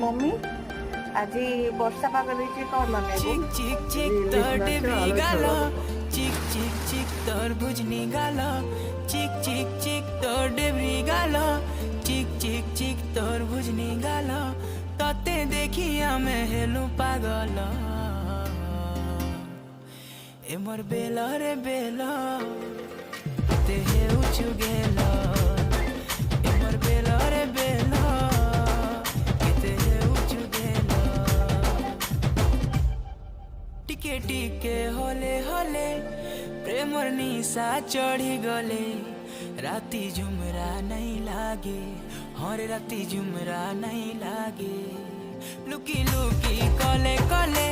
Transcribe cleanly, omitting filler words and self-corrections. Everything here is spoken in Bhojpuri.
मम्मी आज वर्षा पाग देछि कौन बनेबो चिक चिक चिक तोर डेबरी गालो चिक चिक चिक तोर भुजनी गालो चिक चिक चिक तोर डेबरी गालो चिक चिक चिक तोर भुजनी गालो तते देखी आमे हेलु पागल ए मोर बेलो रे बेलो ते हेउछु गेलो ए मोर बेलो रे बेलो केते हेउछु गेलो टिके टिके होले होले प्रेमर निशा चढ़ी गले राती झुमरा नहीं लागे हर राती झुमरा नहीं लागे लुकी लुकी कले कले